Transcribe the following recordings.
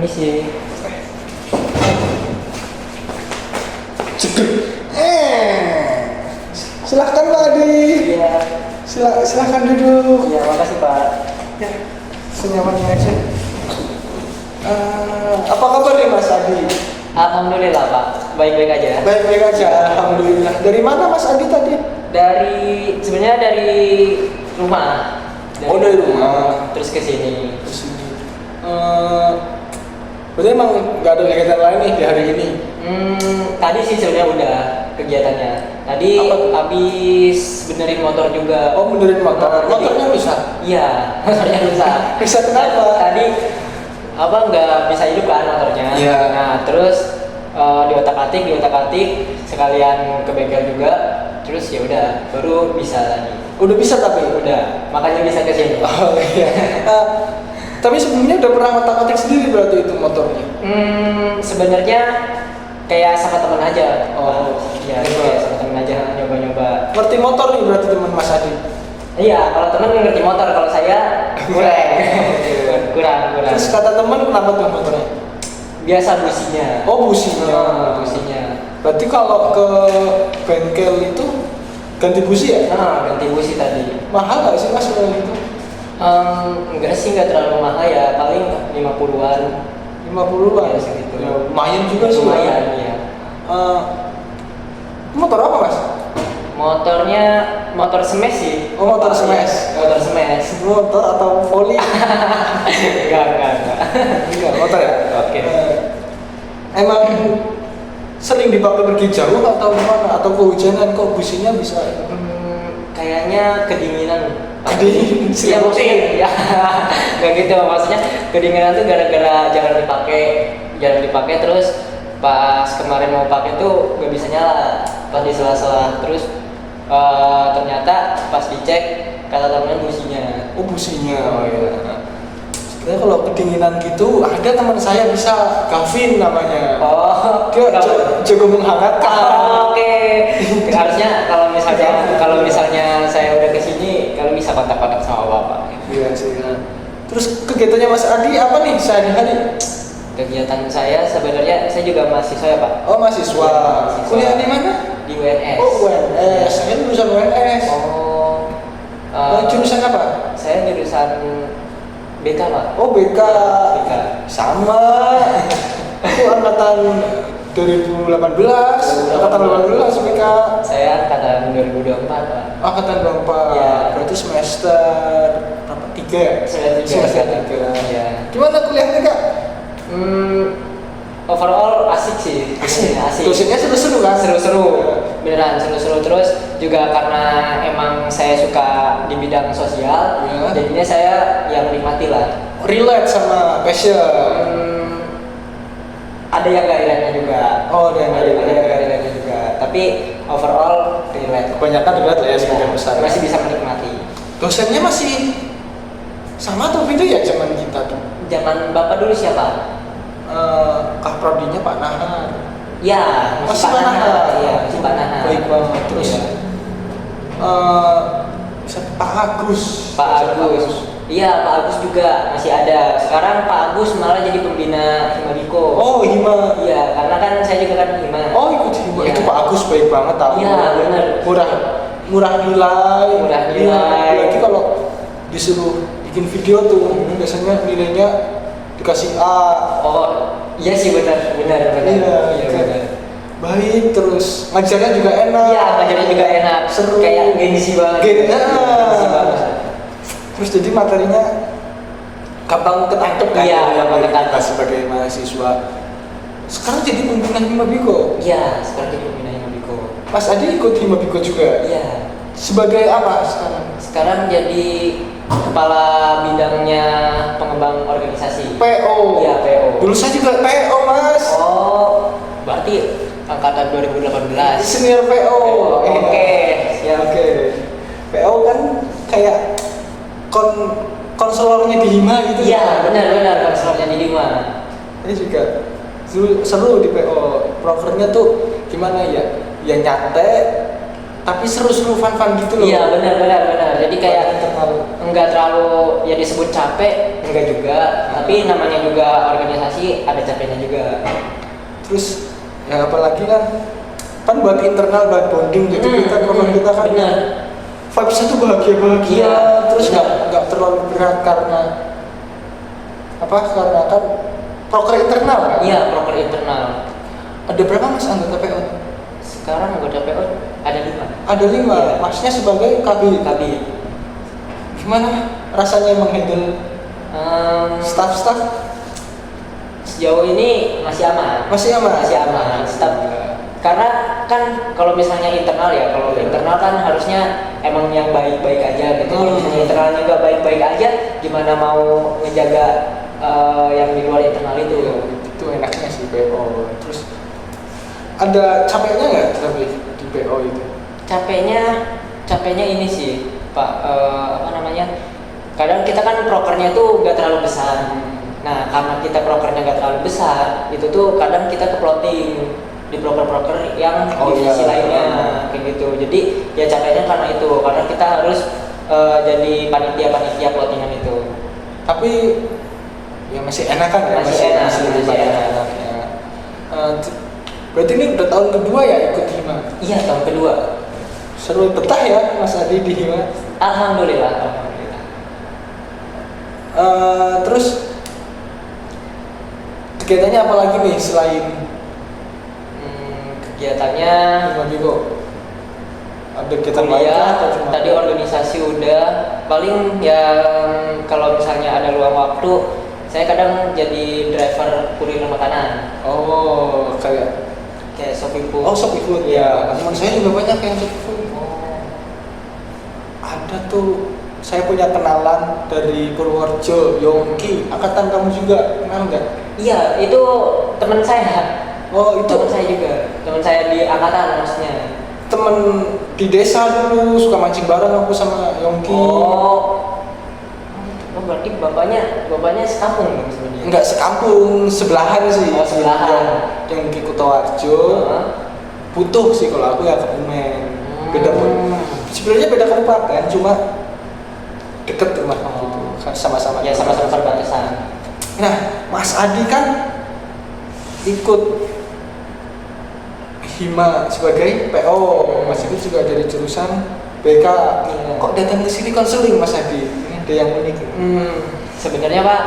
Permisi. Cekek. Silahkan Pak Adi. Iya. Silahkan duduk. Iya, makasih Pak. Ya, senyamannya aja. Apa kabar nih Mas Adi? Alhamdulillah Pak, baik-baik aja. Baik-baik aja, alhamdulillah. Dari mana Mas Adi tadi? Sebenarnya dari rumah. Dari rumah. Terus ke sini. Berarti emang nggak ada kegiatan lain nih di hari ini? Tadi sih sebenarnya udah kegiatannya. Tadi habis benerin motor juga. Oh, benerin motor. Motornya rusak? Iya, motornya rusak. Rusak kenapa? Tadi nggak bisa hidup kan motornya. Iya. Nah terus diotak-atik sekalian ke bengkel juga. Terus ya udah baru bisa lagi. Udah bisa tapi? Udah, makanya bisa ke sini. Oh iya. Tapi sebelumnya udah pernah otak-atik sendiri berarti itu motornya? Sebenarnya kayak sama teman aja. Oh iya, kayak sama teman aja nyoba-nyoba. Ngerti motor nih berarti teman Mas Adi? Iya, kalau teman ngerti motor, kalau saya kurang. Terus kata teman kenapa tuh motornya? Biasa businya. Oh businya. Businya. Berarti kalau ke bengkel itu ganti busi ya? Ganti busi tadi. Mahal nggak sih Mas kalau itu? Enggak sih, enggak terlalu mahal ya, paling 50-an. 50-an? Ya segitu. Ya, lumayan juga sih. Lumayan, iya. Motor apa Mas? Motornya motor smash sih. Oh, motor smash. Motor smash. Motor atau volley? Enggak. Enggak, motor ya? Oke. Emang sering dipakai pergi jauh atau gimana? Atau kehujanan kok businya bisa? Kayaknya kedinginan. Kedinginan? Iya mungkin ya. Gak gitu, maksudnya kedinginan tuh gara-gara jarang dipakai terus pas kemarin mau pakai tuh gak bisa nyala pas di sela-sela. Terus ternyata pas dicek kata temennya businya. Oh businya. Oh iya. Sebenarnya kalau kedinginan gitu ada teman saya bisa Gavin namanya. Oh, dia jago menghangatkan. Oke. Harusnya kalau misalnya saya udah kesini, kalau bisa kontak-kontak sama bapak. Iya sih. Terus kegiatannya Mas Adi apa nih sehari-hari? Kegiatan saya sebenarnya saya juga mahasiswa ya Pak. Oh mahasiswa. Kuliah di mana? Di UNS. Oh UNS. Saya lulusan UNS. Jurusan apa? Saya jurusan BK Pak. Oh BK. Sama. Aku angkatan 2018. Angkatan 18 BK. Saya angkatan 2024 Pak. Angkatan 24. Ya. Berarti semester berapa? 3 ya? Semester 3. Ya. Gimana kuliahnya Kak? Overall asik sih. Asik. Dosennya seru-seru kan? Seru-seru. Beneran seru-seru. Terus juga karena emang saya suka di bidang sosial, jadinya saya yang menikmati lah. Relate sama passion. Ada yang gak relate juga. Oh, ada yang gak relate juga. Tapi overall relate. Kebanyakan relate lah ya sebagian besar. Masih bisa menikmati. Dosennya masih sama atau beda ya zaman kita tuh? Zaman Bapak dulu siapa? Prodinya Pak Nahar. Ya, masih Pak Nahar. Iya, masih Pak Nahar. Baik banget. Terus Pak Agus. Iya, Pak Agus juga masih ada. Sekarang Pak Agus malah jadi pembina Himabiko. Oh, Hima. Iya, karena kan saya juga kan Hima. Oh, ikut Hima. Ya. Itu Pak Agus baik banget tahu. Iya, benar. Murah nilai. Lagi kalau disuruh bikin video tuh biasanya nilainya dikasih A. Oh, iya sih benar. Iya benar. Baik, terus ngajarnya juga enak. Iya, ngajarnya juga enak. Seru. Kayak gengsi banget. Gengsi banget. Terus jadi materinya gampang ketangkep kan? Iya, gampang ketangkep sebagai mahasiswa. Sekarang jadi pimpinan Himabiko. Iya, sekarang jadi pimpinan Himabiko. Mas Adi ikut Himabiko juga. Iya. Sebagai apa sekarang? Sekarang jadi kepala bidangnya pengembang organisasi. PO. Iya, PO. Dulu saya juga PO, Mas. Oh, berarti angkatan 2018. Senior PO. Oke, siap. Oke. PO kan kayak konselornya di Hima gitu. Iya, benar konselornya di Hima. Ini juga seru di PO. Prokernya tuh gimana ya? Ya nyatet, tapi seru-seru fun-fun gitu loh. Iya benar. Jadi kayak internal. enggak terlalu ya disebut capek, enggak juga. Tapi namanya juga organisasi ada capeknya juga. Terus ya apalagi kan buat internal, buat bonding, jadi kita kan benar. vibes-nya tuh bahagia-bahagia, Iya, terus benar. nggak terlalu berat karena kan proker internal kan. Iya, proker internal. Ada berapa mas anggota PO? Sekarang anggota PO ada 5. Ada 5. Iya. Masnya sebagai kabin. Kabin. Gimana rasanya menghandle staff-staff? Sejauh ini masih aman. Masih aman. Masih aman. Staff. Karena kan kalau misalnya internal ya, kalau internal kan harusnya emang yang baik-baik aja gitu. Kalau misalnya internal juga baik-baik aja, gimana mau ngejaga yang di luar internal itu? Itu enaknya sih PO. Terus ada capeknya nggak tapi di PO itu? Capeknya ini sih Pak, apa namanya? Kadang kita kan prokernya tuh nggak terlalu besar. Nah karena kita prokernya nggak terlalu besar, itu tuh kadang kita ke plotting di proker-proker yang divisi lainnya kayak gitu. Jadi ya capeknya karena itu, karena kita harus jadi panitia plottingan itu. Tapi ya masih enak kan ya? Masih enak. Ya. Berarti ini udah tahun kedua ya ikut Hima? Iya, tahun kedua. Seru betah ya Mas Adi di Hima? Alhamdulillah. Terus kegiatannya apa lagi nih selain kegiatannya Hima Bigo? Ada kegiatan lain kuliah, atau cuma tadi organisasi udah. Paling yang kalau misalnya ada luang waktu, saya kadang jadi driver kurir makanan. Oh, kayak Shopee Food. oh Shopee Food ya. Teman saya juga banyak yang Shopee Food. Ada tuh, saya punya kenalan dari Purworejo, Yongki, angkatan kamu juga, kenal nggak? Iya, itu teman saya. Oh itu Teman saya juga, teman saya di angkatan maksudnya. temen di desa dulu, suka mancing bareng aku sama Yongki. Oh berarti bapaknya sekampung dong sebenarnya. Enggak sekampung, sebelahan sih. Oh, sebelahan. Yang di Kutoarjo. Butuh sih kalau aku ya Kebumen. Beda pun. Sebenarnya beda kabupaten, cuma deket rumah gitu. Sama-sama. Ya sama-sama perbatasan. Nah, Mas Adi kan ikut Hima sebagai PO. Mas Adi juga dari jurusan BK. Iya. Kok datang ke sini konseling Mas Adi? Ini ada yang unik. Sebenarnya Pak,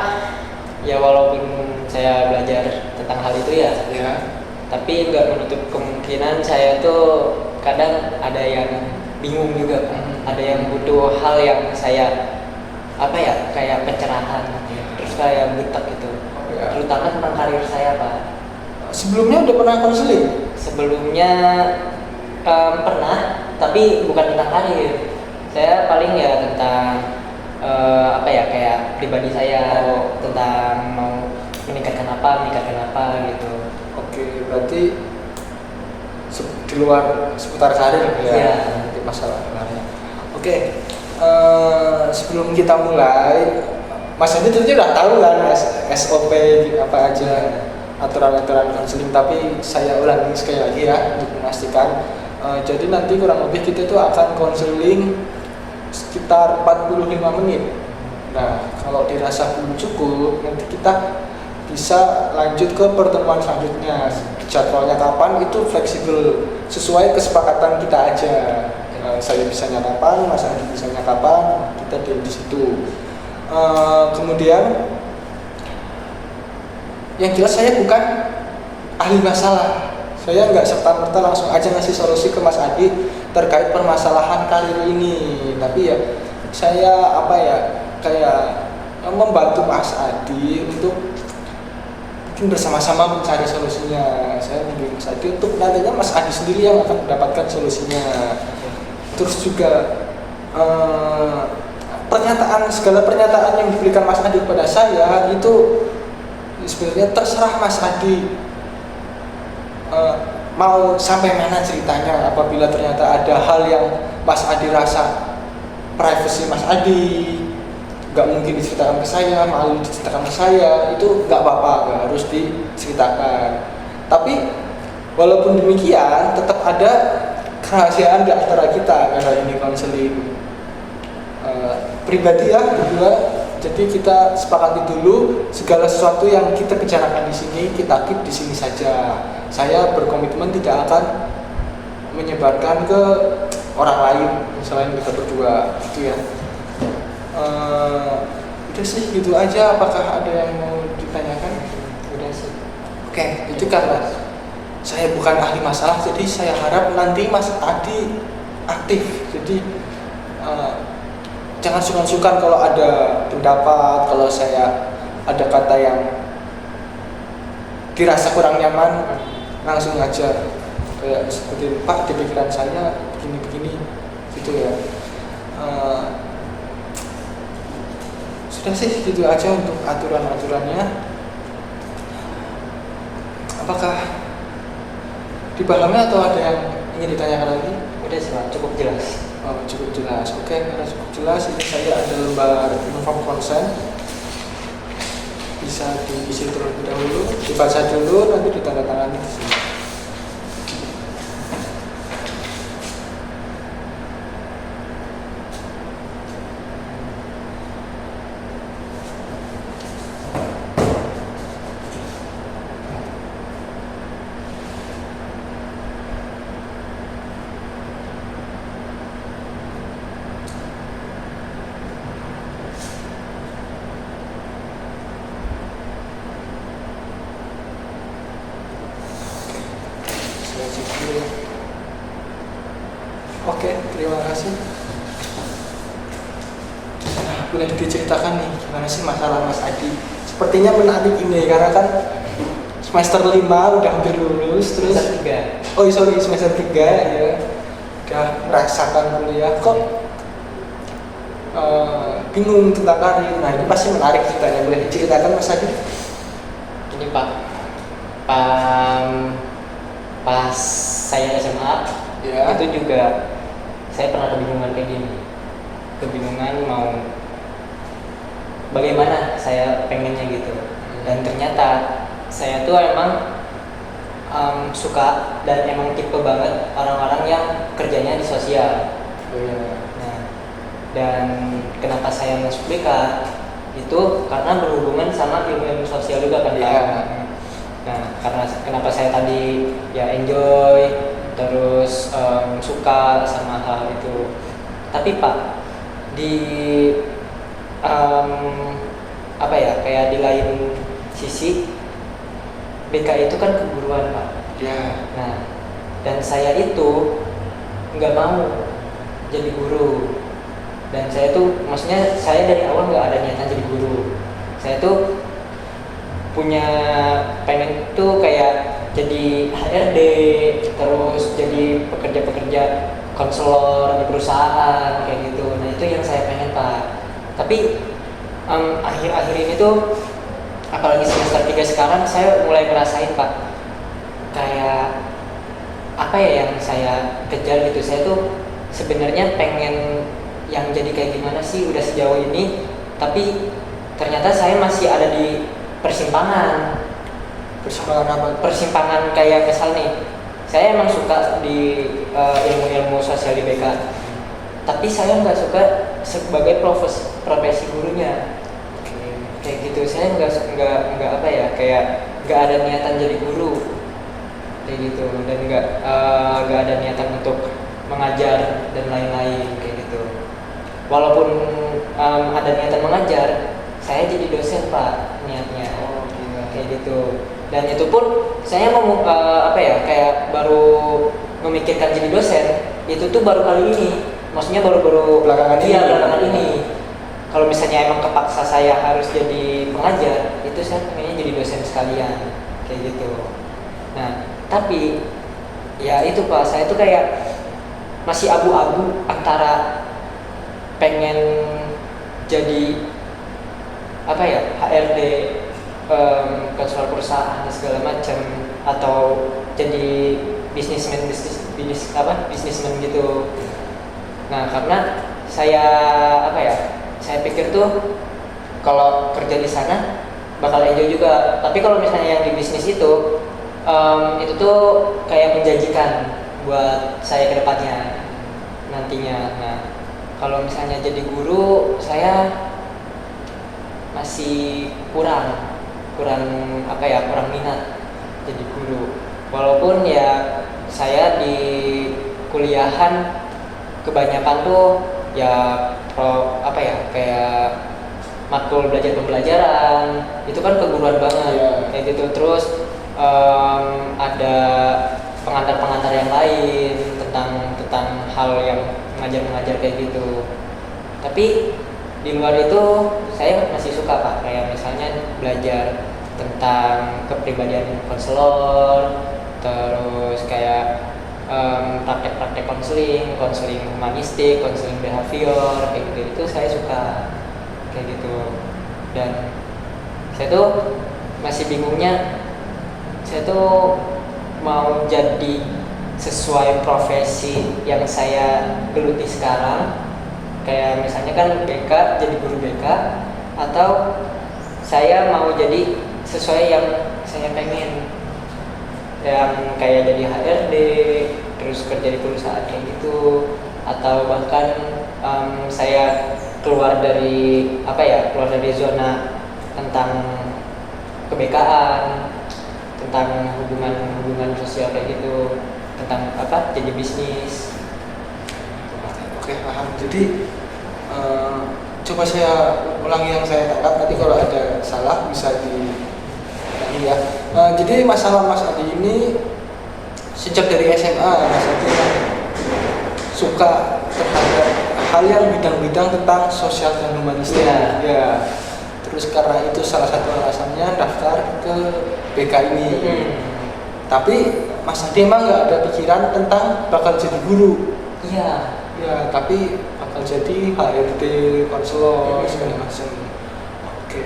ya walaupun saya belajar tentang hal itu ya, tapi nggak menutup kemungkinan saya tuh kadang ada yang bingung juga Pak. Ada yang butuh hal yang saya apa ya, kayak pencerahan, terus kayak butek gitu. Terutama tentang karir saya Pak. Sebelumnya udah pernah konseling? Sebelumnya pernah, tapi bukan tentang karir. Saya paling ya tentang apa ya, kayak pribadi saya, tentang mau meningkatkan apa gitu. Oke, berarti di luar seputar karir Iya. Nanti masalah lainnya. Oke, sebelum kita mulai, Mas Andi tentunya udah tahu kan SOP apa aja, aturan-aturan konseling, tapi saya ulangi sekali lagi ya untuk memastikan. Jadi nanti kurang lebih kita tuh akan konseling sekitar 45 menit. Nah, kalau dirasa belum cukup, nanti kita bisa lanjut ke pertemuan selanjutnya. Jadwalnya kapan itu fleksibel, sesuai kesepakatan kita aja. Saya bisanya kapan, Mas Andi bisanya kapan, kita di situ. Kemudian yang jelas saya bukan ahli masalah. Saya nggak serta-merta langsung aja ngasih solusi ke Mas Adi terkait permasalahan karir ini. Tapi ya saya kayak membantu Mas Adi untuk mungkin bersama-sama mencari solusinya. Saya membimbing Mas Adi untuk nantinya Mas Adi sendiri yang akan mendapatkan solusinya. Terus juga segala pernyataan yang diberikan Mas Adi kepada saya itu sebenarnya terserah Mas Adi mau sampai mana ceritanya. Apabila ternyata ada hal yang Mas Adi rasa privasi Mas Adi nggak mungkin diceritakan ke saya, malu diceritakan ke saya, itu nggak apa-apa, nggak harus diceritakan. Tapi walaupun demikian tetap ada kerahasiaan di antara kita karena ini konseling pribadi ya berdua. Jadi kita sepakati dulu segala sesuatu yang kita bicarakan di sini kita keep di sini saja. Saya berkomitmen tidak akan menyebarkan ke orang lain selain kita berdua, gitu ya. Udah sih gitu aja. Apakah ada yang mau ditanyakan? Udah sih. Oke, itu karena saya bukan ahli masalah, jadi saya harap nanti Mas Adi aktif. Jadi jangan sungkan-sungkan kalau ada pendapat, kalau saya ada kata yang dirasa kurang nyaman, langsung aja kayak seperti Pak, di pikiran saya begini-begini gitu ya. Sudah sih gitu aja untuk aturan-aturannya. Apakah dipahami atau ada yang ingin ditanyakan lagi? Udah sih Pak, cukup jelas. Oh, cukup jelas. Oke, karena cukup jelas ini saya ada lembar inform konsen. Bisa diisi terlebih dahulu, dibaca dulu, nanti ditandatangani di sini. Oke, terima kasih. Nah, boleh diceritakan nih gimana sih masalah Mas Adi? Sepertinya menarik ini karena kan semester 5 udah hampir lulus terus Semester 3. Oh sorry, semester 3 ya. Udah merasakan kuliah kok bingung tentang karir. Nah, ini pasti menarik ceritanya. Boleh diceritakan Mas Adi? Ini Pak, pas saya SMA Ya. itu juga saya pernah kebingungan kayak gini, kebingungan mau bagaimana saya pengennya gitu. Dan ternyata saya tuh emang suka dan emang tipe banget orang-orang yang kerjanya di sosial. Oh iya. Nah, dan kenapa saya masuk BK itu karena berhubungan sama ilmu sosial juga kan Pak. Iya. Nah, karena kenapa saya tadi ya enjoy terus suka sama hal itu. Tapi Pak, di apa ya, kayak di lain sisi BK itu kan keguruan Pak. Ya. Nah, dan saya itu nggak mau jadi guru. Dan saya tuh, maksudnya saya dari awal nggak ada niatan jadi guru. Saya tuh punya pengen tuh kayak jadi HRD, terus jadi pekerja-pekerja konselor di perusahaan kayak gitu. Nah itu yang saya pengen Pak. Tapi akhir-akhir ini tuh, apalagi semester 3 sekarang, saya mulai ngerasain Pak, kayak apa ya yang saya kejar gitu. Saya tuh sebenarnya pengen yang jadi kayak gimana sih udah sejauh ini, tapi ternyata saya masih ada di persimpangan. Persimpangan apa? Persimpangan kayak misal nih, saya emang suka di ilmu-ilmu sosial di BK, tapi saya nggak suka sebagai profesi gurunya. Kayak gitu, saya nggak apa ya, kayak nggak ada niatan jadi guru kayak gitu, dan nggak ada niatan untuk mengajar dan lain-lain kayak gitu. Walaupun ada niatan mengajar, saya jadi dosen Pak niatnya. Oh, iya. Kayak gitu. Dan itu pun saya mau apa ya, kayak baru memikirkan jadi dosen itu tuh baru kali ini. Maksudnya baru-baru Belakangan ini. belakangan ini. Kalau misalnya emang kepaksa saya harus jadi pengajar, itu saya pengennya jadi dosen sekalian kayak gitu. Nah, tapi ya itu Pak, saya tuh kayak masih abu-abu antara pengen jadi apa ya, HRD, konselor perusahaan segala macam, atau jadi bisnismen gitu. Nah, karena saya apa ya, saya pikir tuh kalau kerja di sana bakal enjoy juga. Tapi kalau misalnya yang di bisnis itu tuh kayak menjanjikan buat saya ke depannya nantinya. Nah, kalau misalnya jadi guru saya masih kurang kurang minat jadi guru. Walaupun ya saya di kuliahan kebanyakan tuh ya kayak matkul belajar pembelajaran itu kan keguruan banget kayak gitu. Terus ada pengantar yang lain tentang hal yang mengajar kayak gitu. Tapi di luar itu saya masih suka Pak, kayak misalnya belajar tentang kepribadian konselor, terus kayak praktek-praktek konseling humanistik, konseling behavior kayak gitu. Itu saya suka kayak gitu. Dan saya tuh masih bingungnya, saya tuh mau jadi sesuai profesi yang saya geluti sekarang, kayak misalnya kan BK, jadi guru BK, atau saya mau jadi sesuai yang saya pengen, yang kayak jadi HRD, terus kerja di perusahaan kayak gitu, atau bahkan saya keluar dari zona tentang kebekaan, tentang hubungan sosial kayak gitu, tentang jadi bisnis. Oke, paham. Jadi coba saya ulangi yang saya tangkap, nanti kalau ada salah bisa di ya. Jadi masalah Mas Adi ini sejak dari SMA Mas Adi suka terhadap hal yang bidang-bidang tentang sosial dan humanistik. Ya. Terus karena itu salah satu alasannya daftar ke BK ini. Tapi Mas Adi emang nggak ada pikiran tentang bakal jadi guru. Iya. Ya, tapi bakal jadi HRD, konselor, segala macam. Oke.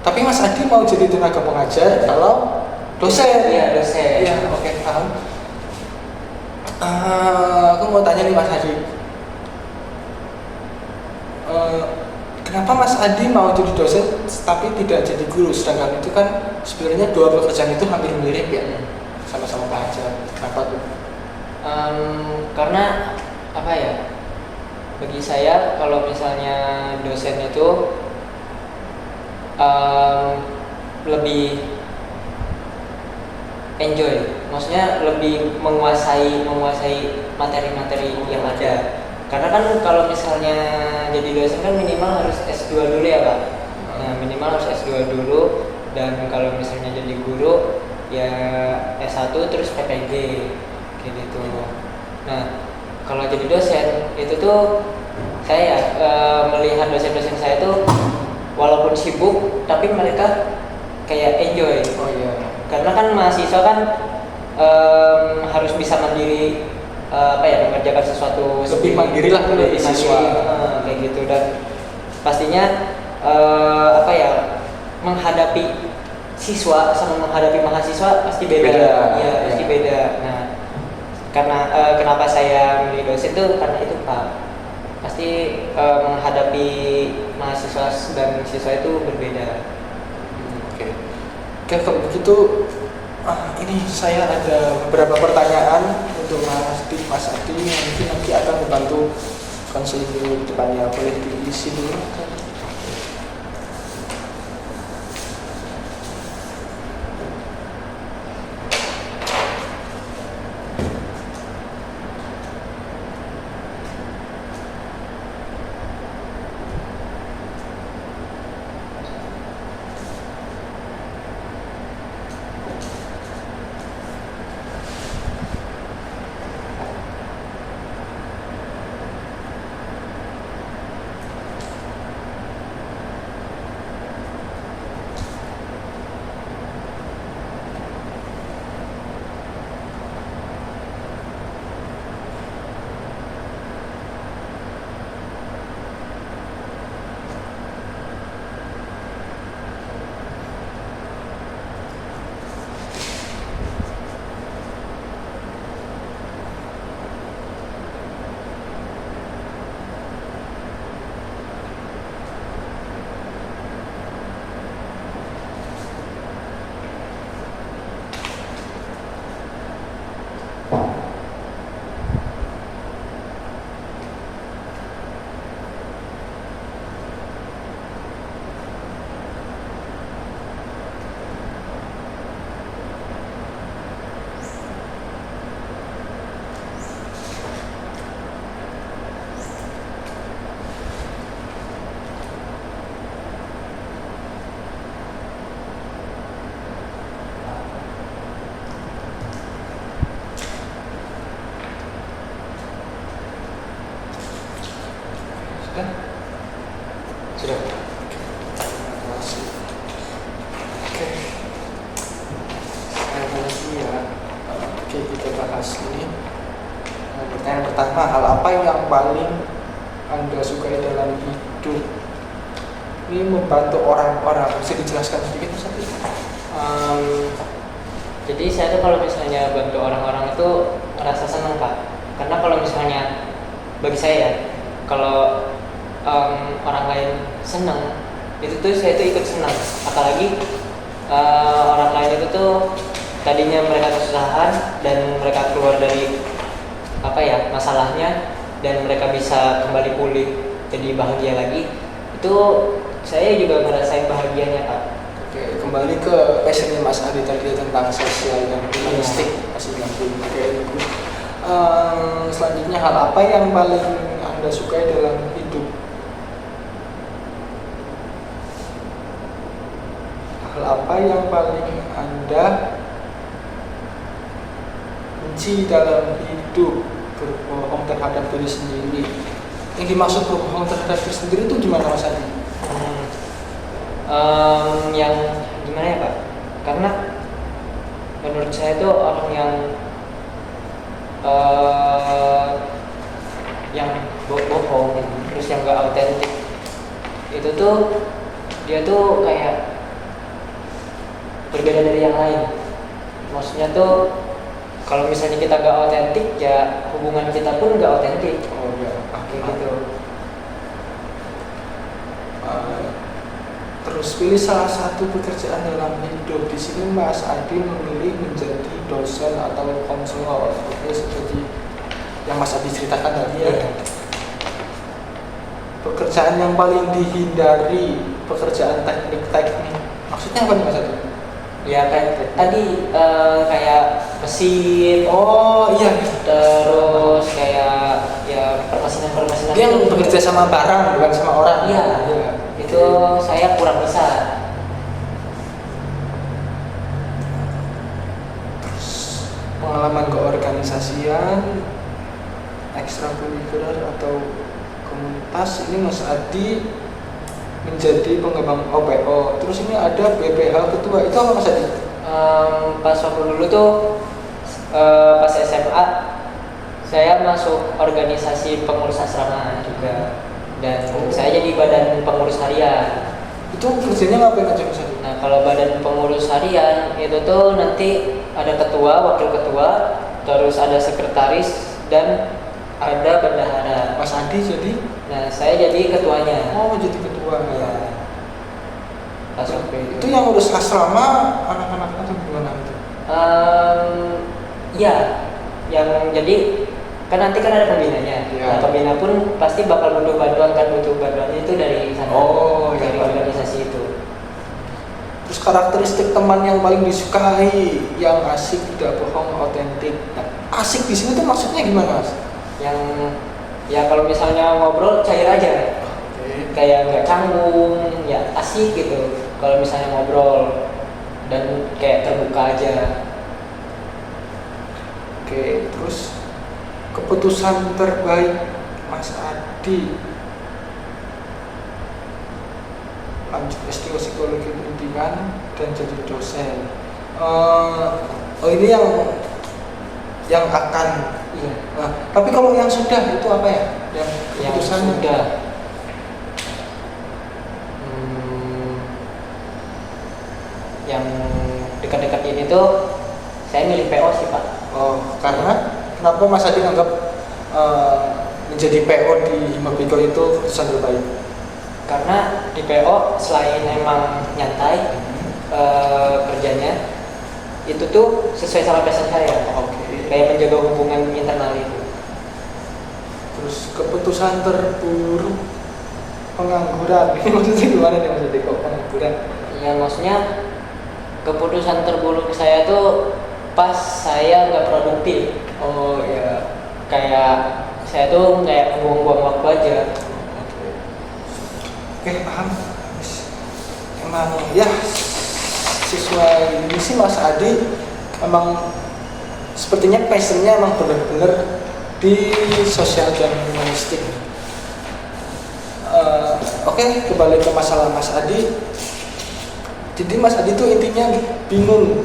Tapi Mas Adi mau jadi tenaga pengajar kalau dosen. Iya, dosen. Iya, oke, paham. Aku mau tanya nih Mas Adi. Kenapa Mas Adi mau jadi dosen tapi tidak jadi guru? Sedangkan itu kan sebenarnya dua pekerjaan itu hampir mirip ya, sama-sama pengajar. Kenapa tuh? Karena bagi saya kalau misalnya dosen itu lebih enjoy, maksudnya lebih menguasai materi-materi yang ada. Karena kan kalau misalnya jadi dosen kan minimal harus S2 dulu ya Pak. Nah, minimal harus S2 dulu, dan kalau misalnya jadi guru ya S1 terus PPG kayak gitu. Nah, kalau jadi dosen itu tuh saya melihat dosen-dosen saya tuh walaupun sibuk tapi mereka kayak enjoy. Oh iya. Karena kan mahasiswa kan harus bisa mandiri, mengerjakan sesuatu lebih mandiri lah dari siswa kayak gitu. Dan pastinya menghadapi siswa sama menghadapi mahasiswa pasti beda. Pasti beda. Nah, karena kenapa saya milih dosen tuh karena itu Pak, pasti menghadapi mahasiswa dan siswa itu berbeda. Oke, kalau begitu ini saya ada beberapa pertanyaan untuk Mas Adi yang mungkin nanti akan membantu konseling di depannya. Boleh diisi dulu? Sudah. Terima kasih. Oke, saya lagi ya. Oke, kita bahas ini. Pertanyaan pertama, hal apa yang paling Anda sukai dalam hidup? Ini membantu orang-orang. Bisa dijelaskan sedikit Mas Adi? Jadi saya tuh kalau misalnya bantu orang-orang itu ngerasa senang Pak. Karena kalau misalnya bagi saya, kalau orang lain senang, itu tuh saya tuh ikut senang. Apalagi orang lain itu tuh tadinya mereka kesusahan dan mereka keluar dari masalahnya dan mereka bisa kembali pulih jadi bahagia lagi. Itu saya juga ngerasain bahagianya Pak. Oke, kembali ke passionnya Mas Adi tadi tentang sosial dan humanistik masih nyambung. Oke, selanjutnya hal apa yang paling Anda sukai dalam hidup? Hal apa yang paling Anda benci dalam hidup? Berbohong terhadap diri sendiri. Yang dimaksud berbohong terhadap diri sendiri itu gimana Mas Adi? Yang gimana ya Pak? Karena menurut saya itu orang yang bohong terus yang gak autentik itu tuh dia tuh kayak berbeda dari yang lain. Maksudnya tuh kalau misalnya kita gak autentik ya hubungan kita pun gak autentik. Oh ya, Kayak gitu. Terus pilih salah satu pekerjaan dalam hidup. Di sini Mas Adi memilih menjadi dosen atau konselor. Oke, seperti yang Mas Adi ceritakan tadi ya. Pekerjaan yang paling dihindari, pekerjaan teknik-teknik. Maksudnya apa nih Mas Adi? Ya kayak tadi kayak mesin. Oh iya. Terus kayak ya permesinan Dia yang bekerja sama barang bukan sama orang. Iya. Iya. Itu saya kurang bisa. Terus pengalaman keorganisasian, ekstrakurikuler atau komunitas, ini Mas Adi menjadi pengembang OPO. Terus ini ada BPH ketua, itu apa Mas Adi? Pas waktu dulu tuh pas SMA saya masuk organisasi pengurus asrama juga dan saya jadi badan pengurus harian. Itu kerjanya ngapain aja Mas Adi? Nah kalau badan pengurus harian itu tuh nanti ada ketua, wakil ketua, terus ada sekretaris dan ada bendahara. Mas Adi jadi? Nah saya jadi ketuanya. Oh jadi ketua. Iya. Pas waktu Itu yang urus asrama anak-anak atau gimana itu? Iya, yang jadi kan nanti kan ada pembinanya. Iya. Nah, pembina pun pasti bakal butuh bantuan itu dari sana. Oh, dari iya. organisasi itu. Terus karakteristik teman yang paling disukai, yang asik, tidak bohong, autentik. Nah, asik di sini tuh maksudnya gimana Mas? Yang ya kalau misalnya ngobrol cair aja. Kayak nggak canggung, ya asik gitu. Kalau misalnya ngobrol dan kayak terbuka aja. Oke, terus keputusan terbaik Mas Adi lanjut S2 psikologi pendidikan dan jadi dosen. Ini yang akan. Iya. Nah, tapi kalau yang sudah itu apa ya? Yang Yang keputusannya sudah yang dekat-dekat ini tuh saya milih PO sih Pak. Oh, karena kenapa Mas Adi anggap menjadi PO di Himabiko itu keputusan terbaik? Karena di PO selain emang nyantai kerjanya itu tuh sesuai sama passion saya. Oke. Kayak menjaga hubungan internal itu. Terus keputusan terburuk pengangguran. Ini maksudnya gimana nih Mas Adi kok pengangguran? Ya maksudnya keputusan terburuk saya tuh pas saya nggak produktif. Oh ya. Kayak saya tuh kayak buang-buang waktu aja. Oke, paham. Emang ya sesuai ini sih Mas Adi emang sepertinya passionnya emang benar-benar di sosial dan humanistik. Oke, kembali ke masalah Mas Adi. Jadi Mas Adi tuh intinya bingung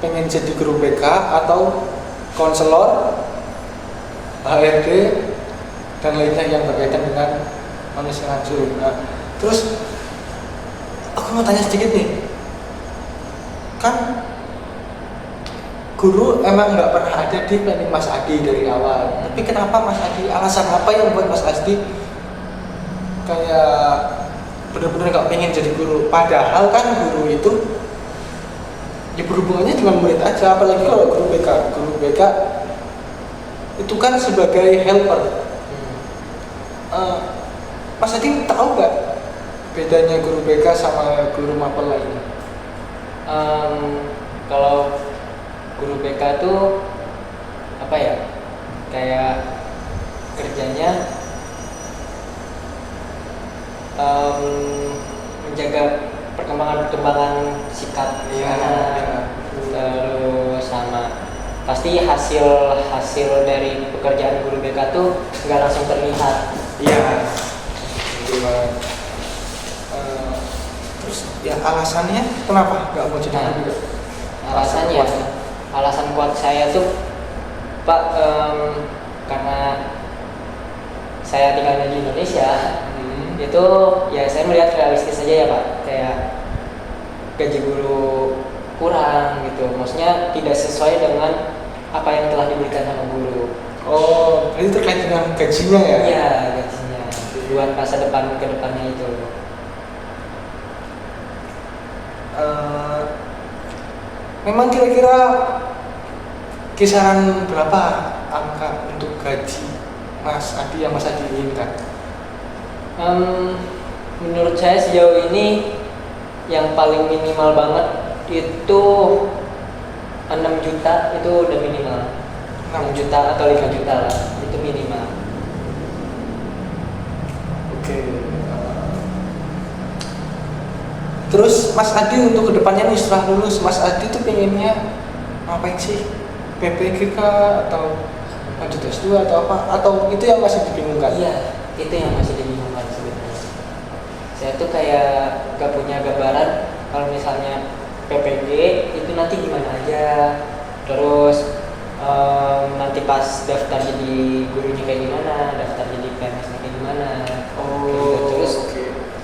pengen jadi guru BK atau konselor, HRD dan lainnya yang berkaitan dengan manusia langsung. Nah, terus aku mau tanya sedikit nih, kan guru emang nggak pernah ada di planning Mas Adi dari awal. Tapi kenapa Mas Adi? Alasan apa yang buat Mas Adi kayak benar-benar nggak pengen jadi guru? Padahal kan guru itu ya berhubungannya dengan murid aja, apalagi kalau guru BK. Guru BK itu kan sebagai helper. Mas Adi tahu nggak bedanya guru BK sama guru mapel lainnya? Kalau guru BK tuh apa ya, kayak kerjanya menjaga perkembangan sikap terus sama pasti hasil dari pekerjaan guru BK tuh nggak langsung terlihat. Iya. Terus ya alasannya kenapa nggak mau jadi guru? Alasan kuat saya tuh Pak, karena saya tinggalnya di Indonesia. Itu ya saya melihat realistis saja ya Pak, kayak gaji guru kurang gitu, maksudnya tidak sesuai dengan apa yang telah diberikan sama guru. Oh, ini terkait dengan gajinya ya? Iya, gajinya buat masa depan ke depannya itu. Memang kira-kira kisaran berapa angka untuk gaji Mas Adi yang Mas Adi inginkan? Menurut saya sejauh ini yang paling minimal banget itu 6 juta itu udah minimal. 6 juta atau 5 juta lah, itu minimal. Oke. Terus Mas Adi untuk kedepannya nih setelah lulus, Mas Adi tuh pengennya ngapain sih? PPG kah atau lanjut S2 atau apa? Atau itu yang masih dibingungkan? Iya, itu yang masih dibingungkan sebenarnya. Saya tuh kayak gak punya gambaran kalau misalnya PPG itu nanti gimana aja. Terus nanti pas daftar jadi gurunya kayak gimana, daftar jadi PNS-nya kayak gimana. Terus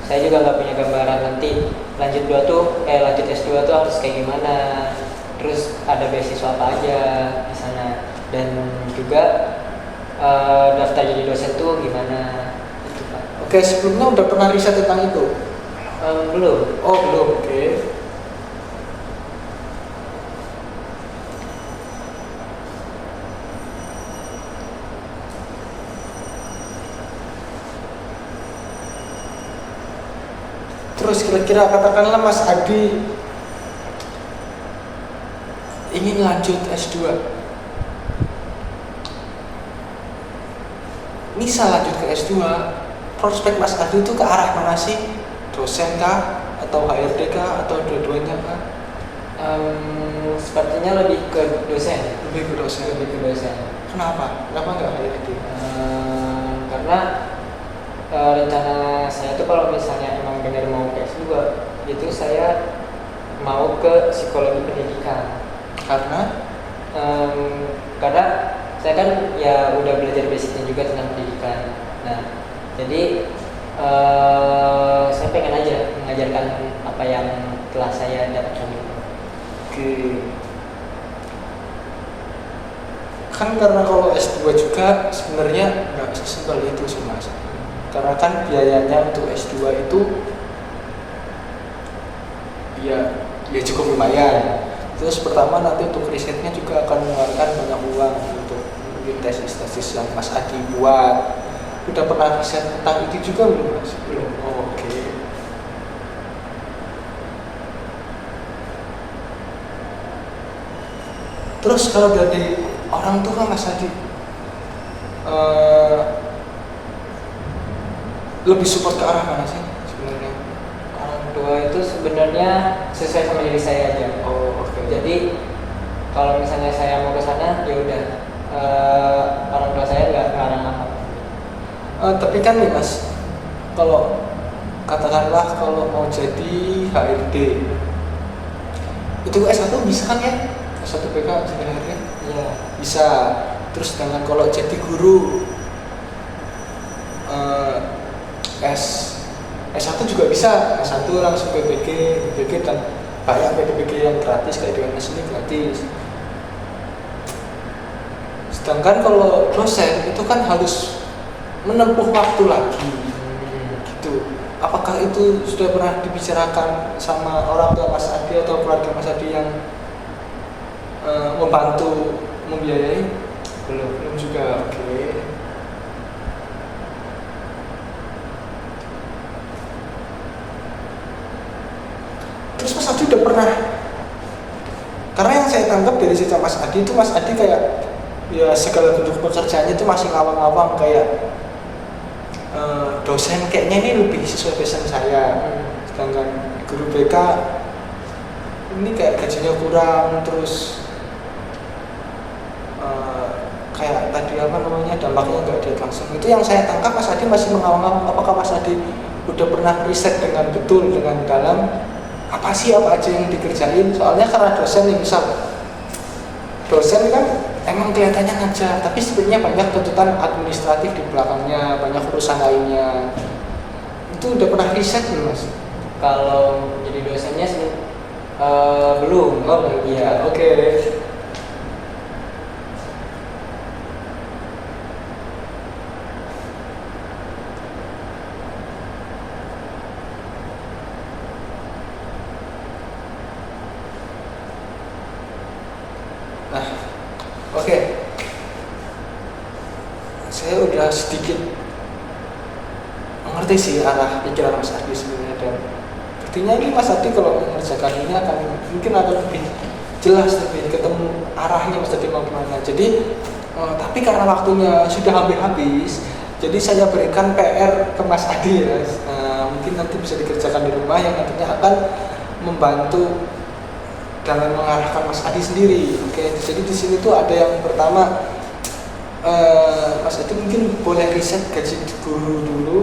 saya juga nggak punya gambaran nanti lanjut S2 tuh harus kayak gimana, terus ada beasiswa apa aja di sana, dan juga daftar jadi dosen tuh gimana itu Pak. Oke, sebelumnya udah pernah riset tentang itu? Belum. Oh belum, oke. Terus kira-kira katakanlah Mas Adi ingin lanjut S2, misal lanjut ke S2, prospek Mas Adi itu ke arah mana sih? Dosen kah? Atau HRD kah? Atau dua-duanya kah? Sepertinya lebih ke dosen. Lebih ke dosen. Kenapa? Kenapa nggak HRD? Karena rencana saya tuh kalau misalnya emang benar mau ke S2 itu saya mau ke psikologi pendidikan. Karena saya kan ya udah belajar basicnya juga tentang pendidikan. Nah, jadi saya pengen aja mengajarkan apa yang telah saya dapatkan itu. Oke. Kan karena kalau S2 juga sebenarnya nggak sesimpel itu sih Mas. Karena kan biayanya untuk S2 itu ya cukup lumayan. Terus pertama nanti untuk risetnya juga akan mengeluarkan banyak uang untuk mungkin tesis yang Mas Adi buat. Udah pernah riset tentang itu juga belum Mas? Belum. Oh, oke. Terus kalau dari orang tua Mas Adi lebih support ke arah mana sih sebenarnya? Orang tua itu sebenarnya sesuai sama diri saya aja. Oh, oke. Jadi kalau misalnya saya mau ke sana ya udah, orang tua saya nggak ngarang apa. Tapi kan nih Mas, kalau katakanlah kalau mau jadi HRD itu S1 bisa kan ya? S1 PK jadi HRD? Iya. Bisa. Terus dengan kalau jadi guru S1 juga bisa. S1 langsung PPG dan banyak PPG yang gratis kayak di UNS ini gratis. Sedangkan kalau dosen itu kan harus menempuh waktu lagi gitu. Apakah itu sudah pernah dibicarakan sama orang tua Mas Adi atau keluarga Mas Adi yang membantu membiayai? Belum juga. Oke. Terus Mas Adi udah pernah, karena yang saya tangkap dari cerita Mas Adi itu Mas Adi kayak ya segala bentuk pekerjaannya itu masih ngawang-ngawang kayak dosen kayaknya ini lebih sesuai passion saya. Sedangkan guru BK ini kayak gajinya kurang, terus kayak tadi apa namanya dampaknya nggak ada langsung. Itu yang saya tangkap Mas Adi masih mengawang-awang. Apakah Mas Adi udah pernah riset dengan betul dengan dalam apa aja yang dikerjain? Soalnya karena dosen nih, misal dosen kan emang kelihatannya ngajar, tapi sebenarnya banyak tuntutan administratif di belakangnya, banyak urusan lainnya. Itu udah pernah riset belum Mas? Kalau jadi dosennya belum. Oh iya, oke. Nah, oke. Saya udah sedikit mengerti sih arah pikiran Mas Adi sebenarnya, dan artinya ini Mas Adi kalau mengerjakan ini akan mungkin akan lebih jelas, lebih ketemu arahnya Mas Adi mau kemana. Jadi tapi karena waktunya sudah hampir habis, jadi saya berikan PR ke Mas Adi ya. Mungkin nanti bisa dikerjakan di rumah yang nantinya akan membantu dalam mengarahkan Mas Adi sendiri. Oke, jadi di sini tuh ada yang pertama, Mas Adi mungkin boleh riset gaji guru dulu,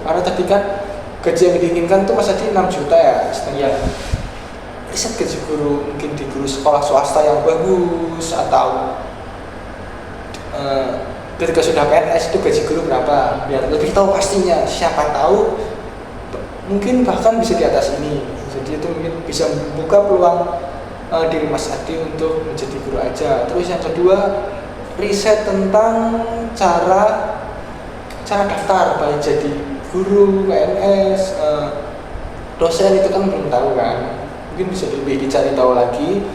karena tadi kan gaji yang diinginkan tuh Mas Adi 6 juta ya. Iya. Riset gaji guru mungkin di guru sekolah swasta yang bagus, atau ketika sudah PNS itu gaji guru berapa, biar lebih tahu pastinya. Siapa tahu mungkin bahkan bisa di atas ini. Jadi itu mungkin bisa membuka peluang diri Mas Adi untuk menjadi guru aja. Terus yang kedua, riset tentang cara daftar baik jadi guru, PNS, dosen itu kan belum tahu kan. Mungkin bisa lebih dicari tahu lagi.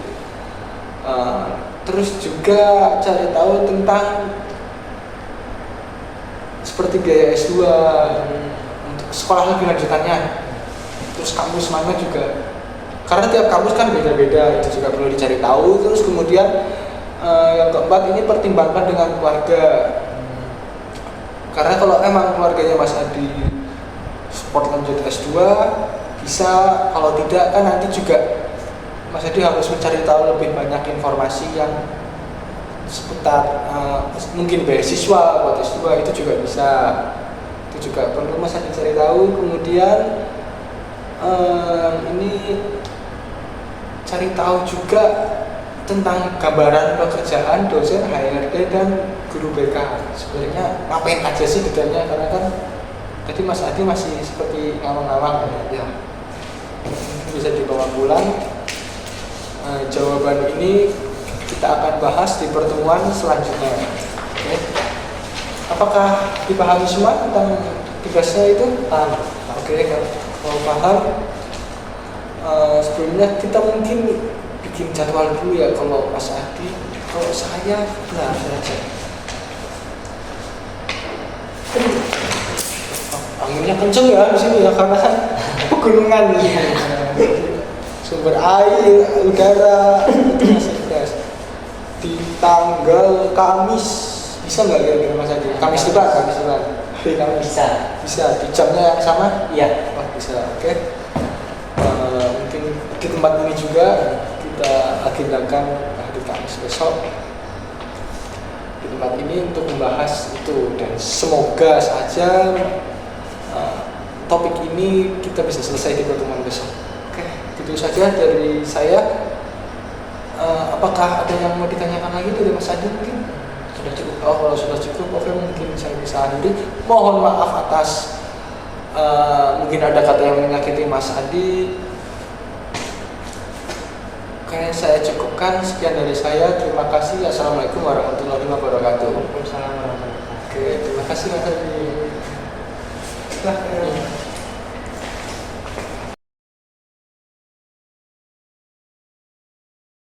Terus juga cari tahu tentang seperti biaya S2 untuk sekolah lebih lanjutannya. Terus kampus mana juga, karena tiap kampus kan beda-beda, itu juga perlu dicari tahu. Terus kemudian yang keempat, ini pertimbangkan dengan keluarga. Karena kalau emang keluarganya Mas Adi support lanjut S2 bisa, kalau tidak kan nanti juga Mas Adi harus mencari tahu lebih banyak informasi yang seputar mungkin beasiswa buat S2, itu juga bisa. Itu juga perlu Mas Adi cari tahu. Kemudian ini cari tahu juga tentang gambaran pekerjaan dosen, HRD, dan guru BK. Sebenarnya ngapain aja sih detailnya, karena kan tadi Mas Adi masih seperti ngawang-ngawang ya. Bisa dibawa pulang. Jawaban ini kita akan bahas di pertemuan selanjutnya. Oke. Apakah dipahami semua tentang tugasnya itu? Paham. Oke, kalau paham, sebelumnya kita mungkin bikin jadwal dulu ya. Kalau Mas Adi, kalau saya benar saja. Anginnya kenceng ya di sini ya, karena pegunungan di sini. Sumber air, udara itu masih fresh. Di tanggal Kamis bisa nggak kira-kira Mas Adi? Kamis depan. Hari Kamis bisa. Di jamnya yang sama? Iya. Oh, bisa. Oke. Mungkin di tempat ini juga kita agendakan hari Kamis besok di tempat ini untuk membahas itu, dan semoga saja topik ini kita bisa selesai di pertemuan besok. Oke, itu saja dari saya. Apakah ada yang mau ditanyakan lagi dari Mas Adi mungkin? Sudah cukup. Oh, kalau sudah cukup, oke, mungkin saya bisa akhiri. Mohon maaf atas mungkin ada kata yang menyakiti Mas Adi. Oke, saya cukupkan. Sekian dari saya. Terima kasih. Assalamualaikum warahmatullahi wabarakatuh. Waalaikumsalam warahmatullahi wabarakatuh. Oke, terima kasih Mas Adi. Silahkan.